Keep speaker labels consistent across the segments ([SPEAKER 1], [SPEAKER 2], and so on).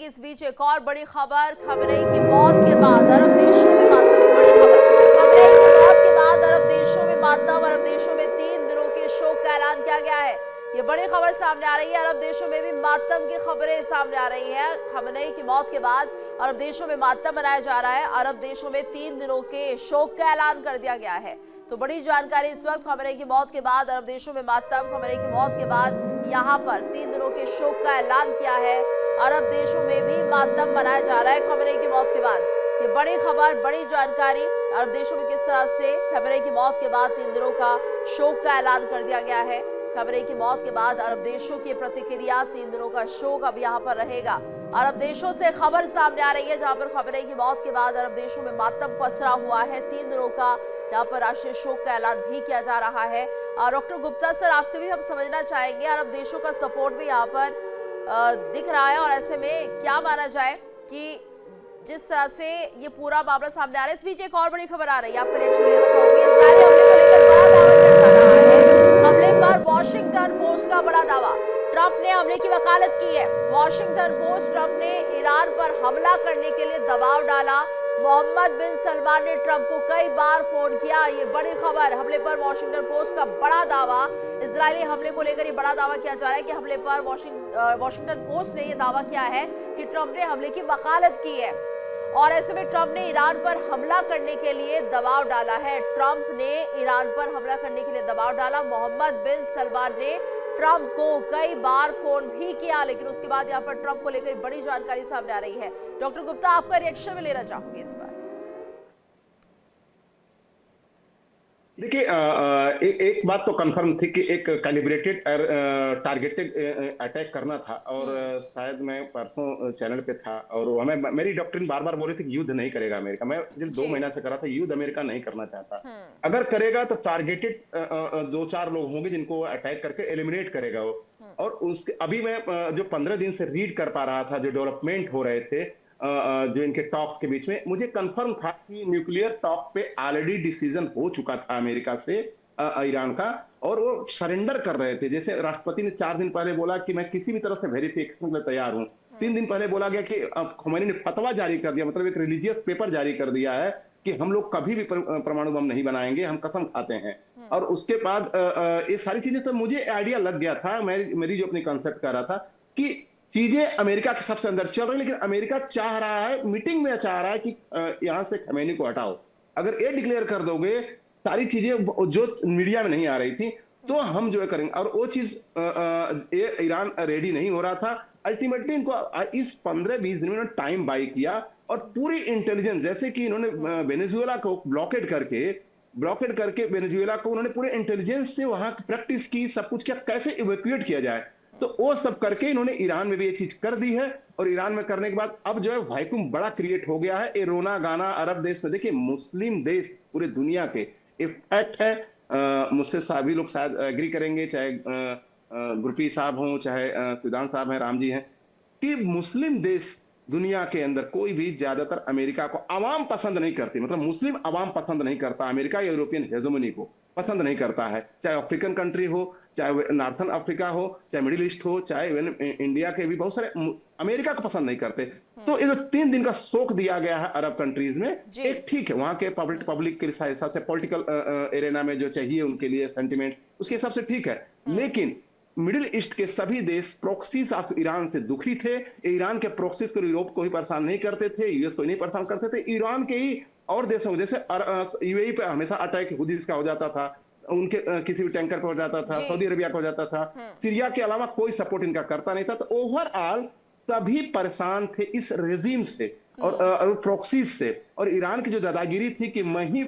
[SPEAKER 1] इस बीच एक और बड़ी खबर, खमेनी की मौत के बाद अरब देशों में मातम। बड़ी खबर, खमेनी की मौत के बाद अरब देशों में मातम। अरब देशों में 3 दिनों के शोक का ऐलान किया गया है। ये बड़ी खबर सामने आ रही है। अरब देशों में भी मातम की खबरें सामने आ रही हैं। खमेनी की मौत के बाद अरब देशों में मातम मनाया जा रहा है। अरब देशों में 3 दिनों के शोक का ऐलान कर दिया गया है। तो बड़ी जानकारी इस वक्त, खमेनी की मौत के बाद अरब देशों में मातम। खमेनी की मौत के बाद यहाँ पर 3 दिनों के शोक का ऐलान किया है। अरब देशों में भी मातम मनाया जा रहा है खमेनी की मौत के बाद। ये बड़ी खबर, बड़ी जानकारी। अरब देशों में किस तरह से खमेनी की मौत के बाद 3 दिनों का शोक का ऐलान कर दिया गया है। खमेनी की मौत के बाद अरब देशों की प्रतिक्रिया, 3 दिनों का शोक अब यहाँ पर रहेगा। अरब देशों से खबर सामने आ रही है जहां पर खमेनी की मौत के बाद अरब देशों में मातम पसरा हुआ है। 3 दिनों का यहाँ पर राष्ट्रीय शोक का ऐलान भी किया जा रहा है। डॉक्टर गुप्ता सर, आपसे भी हम समझना चाहेंगे, अरब देशों का सपोर्ट भी यहाँ पर दिख रहा है और ऐसे में क्या माना जाए कि जिस तरह से ये पूरा मामला सामने आ रहा है। इस बीच एक और बड़ी खबर आ रही है, आपका रिएक्शन लेना चाहूंगी। इजरायली हमले को लेकर बड़ा दावा किया जा रहा है। हमले पर वॉशिंगटन पोस्ट का बड़ा दावा, ट्रंप ने हमले की वकालत की है। वॉशिंगटन पोस्ट, ट्रंप ने ईरान पर हमला करने के लिए दबाव डाला। मोहम्मद बिन सलमान ने ट्रंप को कई बार फोन किया। ये बड़ी खबर, हमले पर वॉशिंगटन पोस्ट का बड़ा दावा। इजरायली हमले को लेकर ये बड़ा दावा किया जा रहा है कि हमले पर वॉशिंगटन पोस्ट ने ये दावा किया है कि ट्रंप ने हमले की वकालत की है और ऐसे में ट्रंप ने ईरान पर हमला करने के लिए दबाव डाला है। ट्रंप ने ईरान पर हमला करने के लिए दबाव डाला। मोहम्मद बिन सलमान ने ट्रंप को कई बार फोन भी किया, लेकिन उसके बाद यहाँ पर ट्रंप को लेकर बड़ी जानकारी सामने आ रही है। डॉक्टर गुप्ता, आपका रिएक्शन में लेना चाहूंगी इस पर।
[SPEAKER 2] देखिए, एक बात तो कंफर्म थी कि एक कैलिब्रेटेड टारगेटेड अटैक करना था और शायद मैं परसों चैनल पे था और हमें मेरी डॉक्ट्रिन बार बार बोल रही थी कि युद्ध नहीं करेगा अमेरिका। मैं जिन 2 महीना से कर रहा था, युद्ध अमेरिका नहीं करना चाहता। अगर करेगा तो टारगेटेड 2-4 लोग होंगे जिनको अटैक करके एलिमिनेट करेगा वो। और उसके अभी मैं जो 15 दिन से रीड कर पा रहा था, जो डेवलपमेंट हो रहे थे जो इनके टॉक्स के बीच में, मुझे कंफर्म था कि न्यूक्लियर टॉक पे ऑलरेडी डिसीजन हो चुका था अमेरिका से ईरान का और वो सरेंडर कर रहे थे। जैसे राष्ट्रपति ने 4 दिन पहले बोला कि मैं किसी भी तरह से वेरिफिकेशन के लिए तैयार हूं। 3 दिन पहले बोला गया कि खुमैनी ने फतवा जारी कर दिया, मतलब एक रिलीजियस पेपर जारी कर दिया है कि हम लोग कभी भी परमाणु बम नहीं बनाएंगे, हम कसम खाते हैं। और उसके बाद ये सारी चीजें तो मुझे आइडिया लग गया था। मेरी जो अपनी कंसेप्ट कर रहा था कि चीजें अमेरिका के सबसे अंदर चल रही है, लेकिन अमेरिका चाह रहा है, मीटिंग में चाह रहा है कि यहां से खमैनी को हटाओ। अगर ये डिक्लेयर कर दोगे, सारी चीजें जो मीडिया में नहीं आ रही थी, तो हम जो है करेंगे। और वो चीज ये ईरान रेडी नहीं हो रहा था। अल्टीमेटली इनको इस 15-20 दिन में टाइम बाय किया और पूरी इंटेलिजेंस, जैसे कि इन्होंने वेनेजुएला को ब्लॉकेड करके वेनेजुएला को उन्होंने पूरे इंटेलिजेंस से वहां प्रैक्टिस की, सब कुछ किया, कैसे इवैक्यूएट किया जाए। तो वो सब करके इन्होंने ईरान में भी ये चीज कर दी है और ईरान में करने के बाद अब जो है वैक्यूम बड़ा क्रिएट हो गया है। ये रोना गाना अरब देश में, देखिए मुस्लिम देश पूरे दुनिया के, ये फैक्ट है। मुझसे सभी लोग शायद एग्री करेंगे, चाहे गुरप्रीत साहब हों, चाहे सिद्धांत साहब हैं, राम जी हैं, कि मुस्लिम देश दुनिया के अंदर कोई भी ज्यादातर अमेरिका को आवाम पसंद नहीं करती। मतलब मुस्लिम आवाम पसंद नहीं करता अमेरिका या यूरोपियन हेजेमनी को पसंद नहीं करता है। चाहे अफ्रीकन कंट्री हो, चाहे नॉर्थन अफ्रीका हो, चाहे मिडिल ईस्ट हो, चाहे इंडिया के भी बहुत सारे अमेरिका को पसंद नहीं करते। तो ये जो 3 दिन का शोक दिया गया है अरब कंट्रीज में, एक ठीक है, वहां के पब्लिक के हिसाब से, पॉलिटिकल एरेना में जो चाहिए उनके लिए सेंटिमेंट, उसके हिसाब से ठीक है। लेकिन मिडिल ईस्ट के सभी देश प्रॉक्सीज ऑफ ईरान से दुखी थे। ईरान के प्रॉक्सीज को यूरोप को ही परेशान नहीं करते थे, यूएस को नहीं परेशान करते थे, ईरान के ही और देशों, जैसे यूएई पे हमेशा अटैक हुदीस का हो जाता था, उनके किसी भी टैंकर पर हो जाता था, सऊदी अरेबिया को हो जाता था, सीरिया के अलावा कोई सपोर्ट इनका करता नहीं था। तो ओवरऑल सभी परेशान थे इस रेजिम से और प्रॉक्सीज से। और ईरान की जो दादागिरी थी कि मैं ही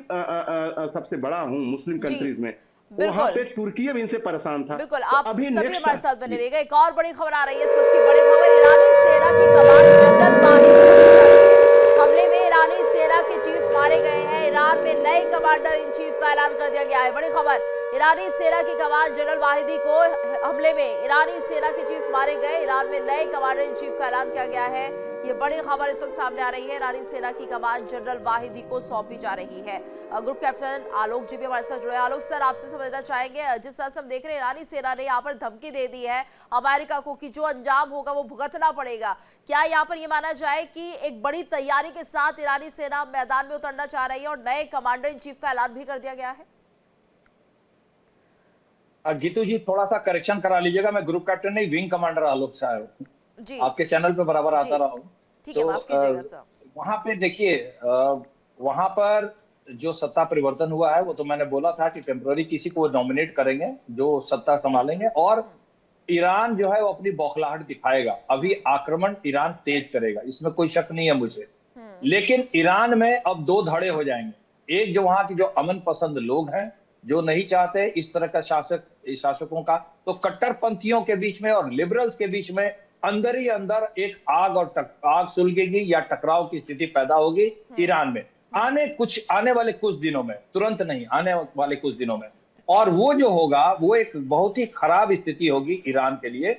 [SPEAKER 2] सबसे बड़ा हूं मुस्लिम कंट्रीज में, वहां पे तुर्की भी इनसे परेशान था।
[SPEAKER 1] बिल्कुल,
[SPEAKER 2] तो
[SPEAKER 1] आप
[SPEAKER 2] अभी
[SPEAKER 1] सभी हमारे साथ बने रहिएगा। एक और बड़ी खबर आ रही है इस वक्त की, बड़ी खबर, ईरानी सेना की कमान जनरल वाहिदी हमले में ईरानी सेना के चीफ मारे गए हैं। ईरान में नए कमांडर इन चीफ का ऐलान कर दिया गया है। बड़ी खबर, ईरानी सेना की कमान जनरल वाहिदी को हमले में ईरानी सेना के चीफ मारे गए। ईरान में नए कमांडर इन चीफ का ऐलान किया गया है। ये बड़ी खबर इस वक्त सामने आ रही है। ईरानी सेना की कमान जनरल वाहिदी को सौंपी जा रही है। ग्रुप कैप्टन आलोक जी भी हमारे साथ जुड़े। आलोक सर, आपसे समझना चाहेंगे, जिस तरह से हम देख रहे हैं ईरानी सेना ने यहाँ पर धमकी दे दी है अमेरिका को कि जो अंजाम होगा वो भुगतना पड़ेगा। क्या यहाँ पर ये माना जाए कि एक बड़ी तैयारी के साथ ईरानी सेना मैदान में उतरना चाह रही है और नए कमांडर इन चीफ का ऐलान भी कर दिया गया है?
[SPEAKER 3] गीतू जी, थोड़ा सा करेक्शन करा लीजिएगा। मैं ग्रुप कैप्टन नहीं, विंग कमांडर आलोक साहब
[SPEAKER 1] जी,
[SPEAKER 3] आपके चैनल पे बराबर आता रहा हूँ।
[SPEAKER 1] ठीक है, माफ कीजिएगा सर।
[SPEAKER 3] वहां पे देखिए, वहां पर जो सत्ता परिवर्तन हुआ है वो तो मैंने बोला था कि टेम्पररी किसी को नॉमिनेट करेंगे जो सत्ता संभालेंगे, और ईरान जो है वो अपनी बौखलाहट दिखाएगा। अभी आक्रमण ईरान तेज करेगा, इसमें कोई शक नहीं है मुझे। लेकिन ईरान में अब दो धड़े हो जाएंगे। एक, जो वहां की जो अमन पसंद लोग हैं, जो नहीं चाहते इस तरह का शासकों का, तो कट्टरपंथियों के बीच में और लिबरल्स के बीच में अंदर ही अंदर एक आग सुलगेगी या टकराव की स्थिति पैदा होगी ईरान में आने वाले कुछ दिनों में, तुरंत नहीं, आने वाले कुछ दिनों में। और वो जो होगा वो एक बहुत ही खराब स्थिति होगी ईरान के लिए,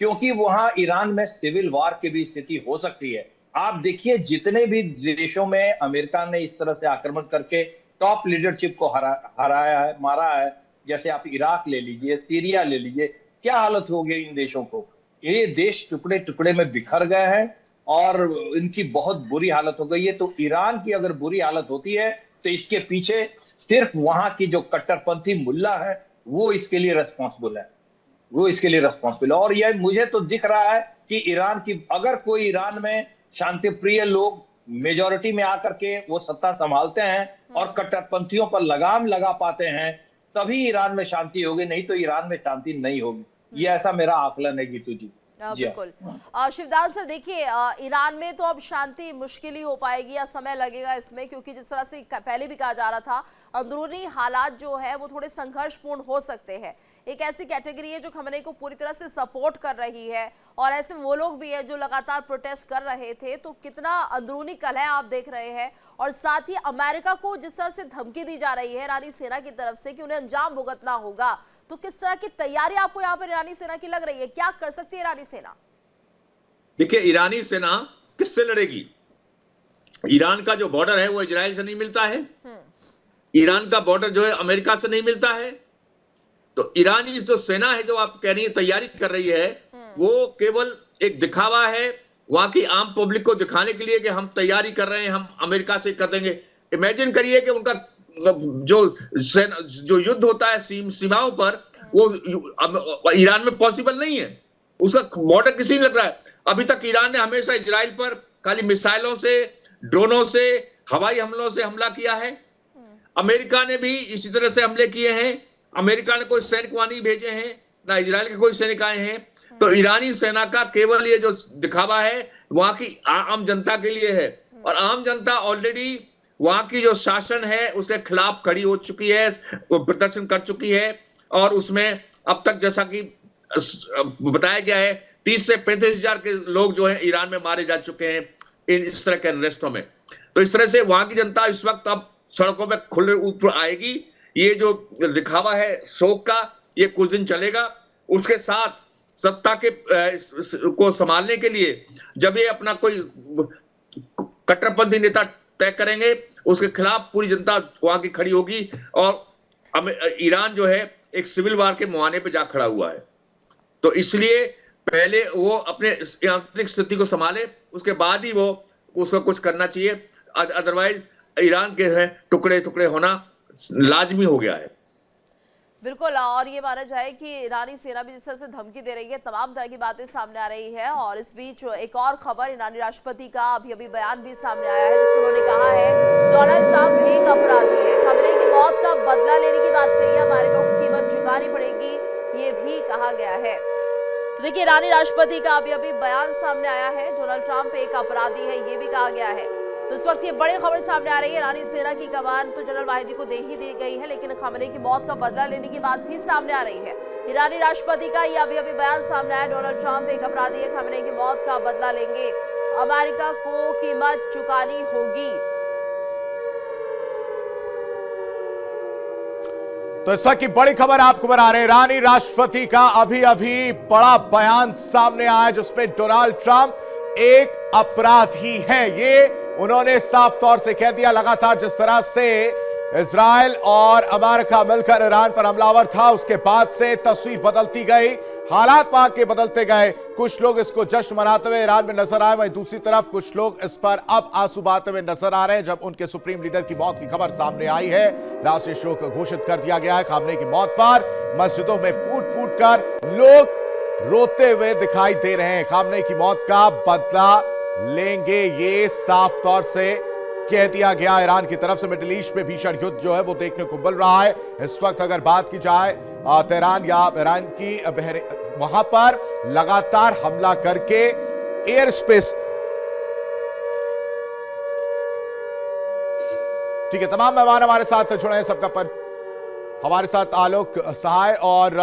[SPEAKER 3] क्योंकि वहां ईरान में सिविल वार की भी स्थिति हो सकती है। आप देखिए, जितने भी देशों में अमेरिका ने इस तरह से आक्रमण करके टॉप लीडरशिप को हराया है, मारा है, जैसे आप इराक ले लीजिए, सीरिया ले लीजिए, क्या हालत हो गई इन देशों को। ये देश टुकड़े टुकड़े में बिखर गए हैं और इनकी बहुत बुरी हालत हो गई है। तो ईरान की अगर बुरी हालत होती है तो इसके पीछे सिर्फ वहां की जो कट्टरपंथी मुल्ला है वो इसके लिए रिस्पॉन्सिबल है, और यह मुझे तो दिख रहा है कि ईरान की, अगर कोई ईरान में शांति प्रिय लोग मेजॉरिटी में आकर के वो सत्ता संभालते हैं और कट्टरपंथियों पर लगाम लगा पाते हैं, तभी ईरान में शांति होगी, नहीं तो ईरान में शांति नहीं होगी। ये ऐसा मेरा आकलन है गीतू जी।
[SPEAKER 1] बिल्कुल। शिवदास सर, देखिए ईरान में तो अब शांति मुश्किल ही हो पाएगी या समय लगेगा इसमें, क्योंकि जिस तरह से पहले भी कहा जा रहा था अंदरूनी हालात जो है वो थोड़े संघर्षपूर्ण हो सकते हैं। एक ऐसी कैटेगरी है जो खमेनी को पूरी तरह से सपोर्ट कर रही है और ऐसे वो लोग भी हैं जो लगातार प्रोटेस्ट कर रहे थे। तो कितना अंदरूनी कलह आप देख रहे हैं, और साथ ही अमेरिका को जिस तरह से धमकी दी जा रही है ईरानी सेना की तरफ से कि उन्हें अंजाम भुगतना होगा, तो किस तरह की तैयारी आपको यहाँ पर ईरानी सेना की लग रही है? क्या कर सकती है ईरानी सेना?
[SPEAKER 4] देखिए, ईरानी सेना किससे लड़ेगी? ईरान का जो बॉर्डर है वो इजराइल से नहीं मिलता है, ईरान का बॉर्डर जो है अमेरिका से नहीं मिलता है। तो ईरानी जो सेना है जो आप कह रही है तैयारी कर रही है, वो केवल एक दिखावा है वहां की आम पब्लिक को दिखाने के लिए कि हम तैयारी कर रहे हैं, हम अमेरिका से कर देंगे। इमेजिन करिए कि उनका जो युद्ध होता है सीमाओं पर, वो ईरान में पॉसिबल नहीं है, उसका बॉर्डर किसी नहीं लग रहा है। अभी तक ईरान ने हमेशा इजराइल पर खाली मिसाइलों से, ड्रोनों से, हवाई हमलों से हमला किया है। अमेरिका ने भी इसी तरह से हमले किए हैं। अमेरिका ने कोई सैनिक वहां नहीं भेजे हैं, ना इजराइल के कोई सैनिक आए हैं। तो ईरानी सेना का केवल ये जो दिखावा है वहां की आम जनता के लिए है, और आम जनता ऑलरेडी वहां की जो शासन है उसके खिलाफ खड़ी हो चुकी है, प्रदर्शन कर चुकी है। और उसमें अब तक जैसा कि बताया गया है 30 से 35 हजार के लोग जो है ईरान में मारे जा चुके हैं इस तरह के अनरेस्टों में। तो इस तरह से वहां की जनता इस वक्त अब सड़कों में खुले ऊपर आएगी। ये जो दिखावा है शोक का, ये कुछ दिन चलेगा। उसके साथ सत्ता के को संभालने के लिए जब ये अपना कोई कट्टरपंथी नेता तय करेंगे, उसके खिलाफ पूरी जनता वहां की खड़ी होगी। और ईरान जो है एक सिविल वार के मुहाने पे जा खड़ा हुआ है। तो इसलिए पहले वो अपने आंतरिक स्थिति को संभाले, उसके बाद ही वो उसको कुछ करना चाहिए। अदरवाइज ईरान के है टुकड़े टुकड़े होना लाजमी हो गया है।
[SPEAKER 1] बिल्कुल, और ये माना जाए कि ईरानी सेना भी जिस तरह से धमकी दे रही है, तमाम तरह की बातें सामने आ रही है। और इस बीच एक और खबर, ईरानी राष्ट्रपति का अभी बयान भी सामने आया है जिसमें उन्होंने कहा है डोनाल्ड ट्रंप एक अपराधी है। खमेनी की मौत का बदला लेने की बात कही है, अमेरिका को कीमत चुकानी पड़ेगी, ये भी कहा गया है। तो देखिए, ईरानी राष्ट्रपति का अभी बयान सामने आया है, डोनाल्ड ट्रंप एक अपराधी है, ये भी कहा गया है। तो इस वक्त ये बड़ी खबर सामने आ रही है, ईरानी सेना की कमान तो जनरल वाहिदी को दे ही दी गई है, लेकिन खमेनी की मौत का बदला लेने की बात भी सामने आ रही है। ईरानी राष्ट्रपति का ये अभी बयान सामने आया, डोनाल्ड ट्रंप एक अपराधी है, खमेनी की मौत का बदला लेंगे, अमेरिका को कीमत चुकानी होगी।
[SPEAKER 5] तो इस वक्त की बड़ी खबर आपको बता रहे हैं, ईरानी राष्ट्रपति का अभी बड़ा बयान सामने आया जिसमें डोनाल्ड ट्रंप एक अपराधी हैं। ये उन्होंने साफ तौर से कह दिया। लगातार जिस तरह से इजराइल और अमेरिका मिलकर ईरान पर हमलावर था, उसके बाद से तस्वीर बदलती गई, हालात वहां के बदलते गए। कुछ लोग इसको जश्न मनाते हुए ईरान में नजर आए, वहीं दूसरी तरफ कुछ लोग इस पर अब आंसू बहाते हुए नजर आ रहे हैं। जब उनके सुप्रीम लीडर की मौत की खबर सामने आई है, राष्ट्रीय शोक घोषित कर दिया गया है। खामनेई की मौत पर मस्जिदों में फूट फूट कर लोग रोते हुए दिखाई दे रहे हैं। खामनेई की मौत का बदला लेंगे, ये साफ तौर से कह दिया गया ईरान की तरफ से। मिडिल ईस्ट में भीषण युद्ध जो है वो देखने को मिल रहा है इस वक्त। अगर बात की जाए तेहरान या ईरान की, वहां पर लगातार हमला करके एयर स्पेस, ठीक है, तमाम मेहमान हमारे साथ जुड़े हैं। सबका पर हमारे साथ आलोक सहाय और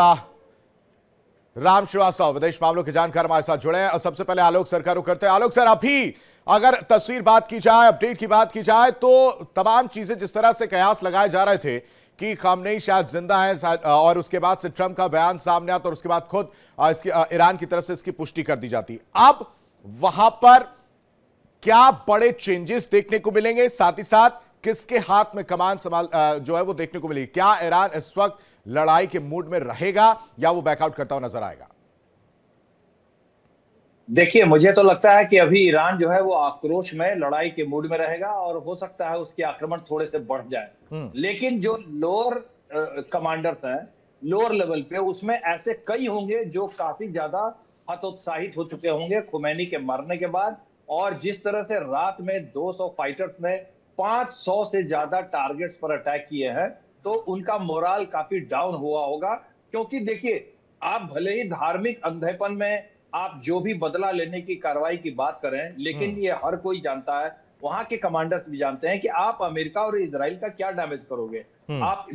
[SPEAKER 5] राम श्रीवास्तव, विदेश मामलों के जानकार हमारे साथ जुड़े हैं। और सबसे पहले आलोक सर का रुख करते हैं। आलोक सर, अभी अगर तस्वीर बात की जाए, अपडेट की बात की जाए, तो तमाम चीजें जिस तरह से कयास लगाए जा रहे थे कि खामनेई शायद जिंदा है, और उसके बाद से ट्रंप का बयान सामने आता और उसके बाद खुद इसकी ईरान की तरफ से इसकी पुष्टि कर दी जाती। अब वहां पर क्या बड़े चेंजेस देखने को मिलेंगे, साथ ही साथ किसके हाथ में कमान संभाल जो है वो देखने को मिलेगी? क्या ईरान इस वक्त लड़ाई के मूड में रहेगा या वो बैकआउट करता हुआ नजर आएगा?
[SPEAKER 3] देखिए, मुझे तो लगता है कि अभी ईरान जो है वो आक्रोश में, लड़ाई के मूड में रहेगा और हो सकता है उसके आक्रमण थोड़े से बढ़ जाए। लेकिन जो लोअर कमांडर्स हैं, लोअर लेवल पे, उसमें ऐसे कई होंगे जो काफी ज्यादा हतोत्साहित हो चुके होंगे खुमैनी के मरने के बाद। और जिस तरह से रात में 200 फाइटर्स ने 500 से ज्यादा टारगेट्स पर अटैक किए हैं, तो उनका मोराल काफी डाउन हुआ होगा। क्योंकि देखिए, आप भले ही धार्मिक अंधेपन में आप जो भी बदला लेने की कार्रवाई की बात करें, लेकिन ये हर कोई जानता है, वहां के कमांडर्स भी जानते हैं कि आप अमेरिका और इजराइल का क्या डैमेज करोगे। आप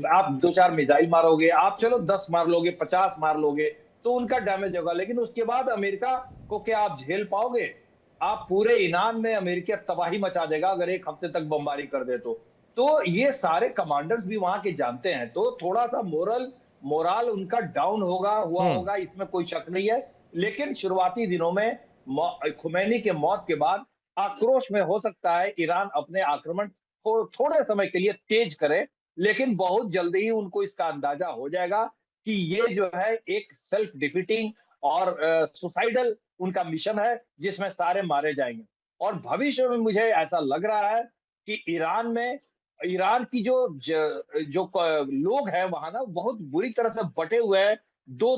[SPEAKER 3] 2-4 मिसाइल मारोगे, आप चलो 10 मार लोगे, 50 मार लोगे, तो उनका डैमेज होगा। लेकिन उसके बाद अमेरिका को क्या आप झेल पाओगे? आप पूरे ईरान में अमेरिका तबाही मचा देगा अगर एक हफ्ते तक बमबारी कर दे तो ये सारे कमांडर्स भी वहां के जानते हैं। तो थोड़ा सा मोराल उनका डाउन होगा, इसमें कोई शक नहीं है। लेकिन शुरुआती दिनों में खुमैनी के मौत के बाद आक्रोश में हो सकता है ईरान अपने आक्रमण को थोड़े समय के लिए तेज करे, लेकिन बहुत जल्दी ही उनको इसका अंदाजा हो जाएगा कि ये जो है एक सेल्फ डिफीटिंग और सुसाइडल उनका मिशन है, जिसमें सारे मारे जाएंगे। और भविष्य में मुझे ऐसा लग रहा है कि ईरान की जो लोग हैं वहां ना, बहुत बुरी तरह से बटे हुए हैं दो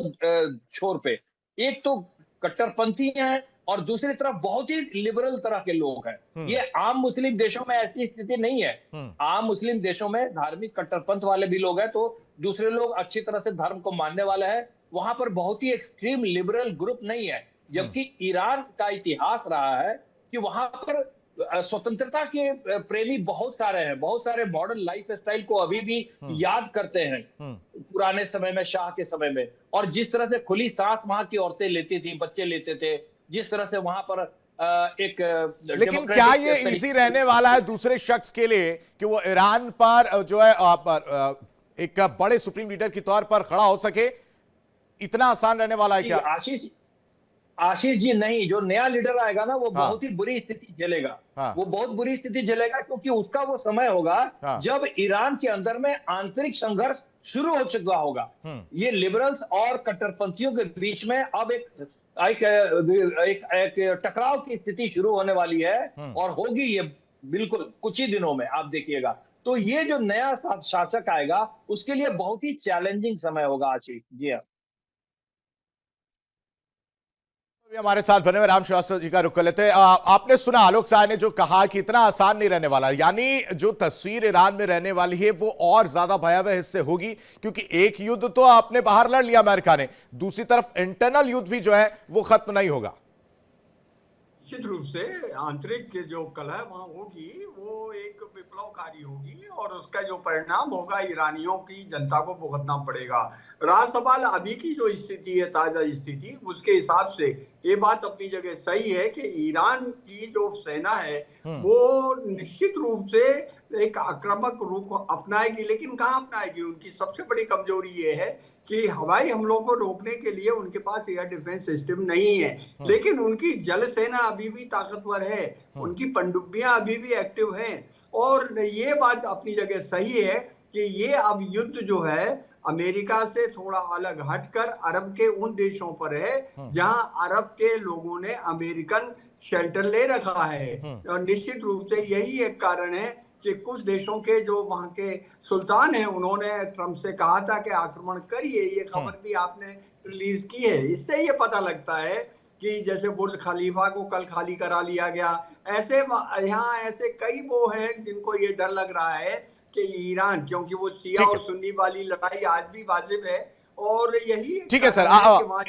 [SPEAKER 3] छोर पे। एक तो कट्टरपंथी हैं और दूसरी तरफ बहुत ही लिबरल तरह के लोग हैं। ये आम मुस्लिम देशों में ऐसी स्थिति नहीं है। आम मुस्लिम देशों में धार्मिक कट्टरपंथ वाले भी लोग हैं, तो दूसरे लोग अच्छी तरह से धर्म को मानने वाले हैं। वहां पर बहुत ही एक्सट्रीम लिबरल ग्रुप नहीं है। जबकि ईरान का इतिहास रहा है कि वहां पर स्वतंत्रता के प्रेमी बहुत सारे हैं, बहुत सारे मॉडर्न लाइफ स्टाइल को अभी भी याद करते हैं पुराने समय में, शाह के समय में। और जिस तरह से खुली सांस वहां की औरतें लेती थी, बच्चे लेते थे, जिस तरह से वहां पर एक
[SPEAKER 5] लेकिन क्या ये इजी रहने वाला है दूसरे शख्स के लिए कि वो ईरान पर जो है एक बड़े सुप्रीम लीडर के तौर पर खड़ा हो सके? इतना आसान रहने वाला है क्या?
[SPEAKER 3] आशीष जी, नहीं, जो नया लीडर आएगा ना, वो बहुत ही बुरी स्थिति झेलेगा। वो बहुत बुरी स्थिति झेलेगा, क्योंकि उसका वो समय होगा जब ईरान के अंदर में आंतरिक संघर्ष शुरू हो चुका होगा। ये लिबरल्स और कट्टरपंथियों के बीच में अब एक टकराव की स्थिति शुरू होने वाली है, और होगी ये बिल्कुल कुछ ही दिनों में, आप देखिएगा। तो ये जो नया शासक आएगा उसके लिए बहुत ही चैलेंजिंग समय होगा आशीष जी।
[SPEAKER 5] हमारे साथ बने हुए राम श्रीवास्तव जी का रुख कर लेते। आपने सुना आलोक साहब ने जो कहा कि इतना आसान नहीं रहने वाला, यानी जो तस्वीर ईरान में रहने वाली है वो और ज्यादा भयावह इससे होगी, क्योंकि एक युद्ध तो आपने बाहर लड़ लिया अमेरिका ने, दूसरी तरफ इंटरनल युद्ध भी जो है वो खत्म नहीं होगा।
[SPEAKER 6] निश्चित रूप से आंतरिक जो कलह वहां होगी वो एक विप्लवकारी होगी, और उसका जो परिणाम होगा ईरानियों की जनता को भुगतना पड़ेगा। रहा सवाल अभी की जो स्थिति है, ताजा स्थिति, उसके हिसाब से ये बात अपनी जगह सही है कि ईरान की जो सेना है वो निश्चित रूप से एक आक्रामक रुख अपनाएगी। लेकिन कहाँ अपनाएगी? उनकी सबसे बड़ी कमजोरी ये है कि हवाई हमलों को रोकने के लिए उनके पास एयर डिफेंस सिस्टम नहीं है, लेकिन उनकी जल सेना अभी भी ताकतवर है, उनकी पनडुब्बियां अभी भी एक्टिव हैं। और ये बात अपनी जगह सही है कि ये अब युद्ध जो है अमेरिका से थोड़ा अलग हटकर अरब के उन देशों पर है जहां अरब के लोगों ने अमेरिकन शेल्टर ले रखा है। और निश्चित रूप से यही एक कारण है कि कुछ देशों के जो वहां के सुल्तान हैं उन्होंने ट्रंप से कहा था कि आक्रमण करिए। ये खबर भी आपने रिलीज की है। इससे ये पता लगता है कि जैसे बुर्ज खलीफा को कल खाली करा लिया गया, ऐसे यहाँ ऐसे कई वो हैं जिनको ये डर लग रहा है कि ईरान, क्योंकि वो शिया और सुन्नी वाली लड़ाई आज भी वाजिब है और यही
[SPEAKER 5] ठीक है सर।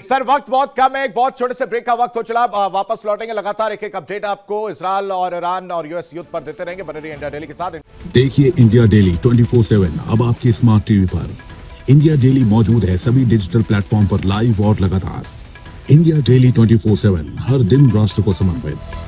[SPEAKER 5] सर वक्त बहुत कम है, एक बहुत छोटे से ब्रेक का वक्त हो चला। वापस लौटेंगे, लगातार एक एक अपडेट आपको इजराइल और ईरान और यूएस युद्ध पर देते रहेंगे। बने रहिए इंडिया डेली के साथ।
[SPEAKER 7] देखिए इंडिया डेली 24/7 अब आपके स्मार्ट टीवी पर। इंडिया डेली मौजूद है सभी डिजिटल प्लेटफॉर्म पर लाइव और लगातार। इंडिया डेली 24/7 हर दिन राष्ट्र को समर्पित।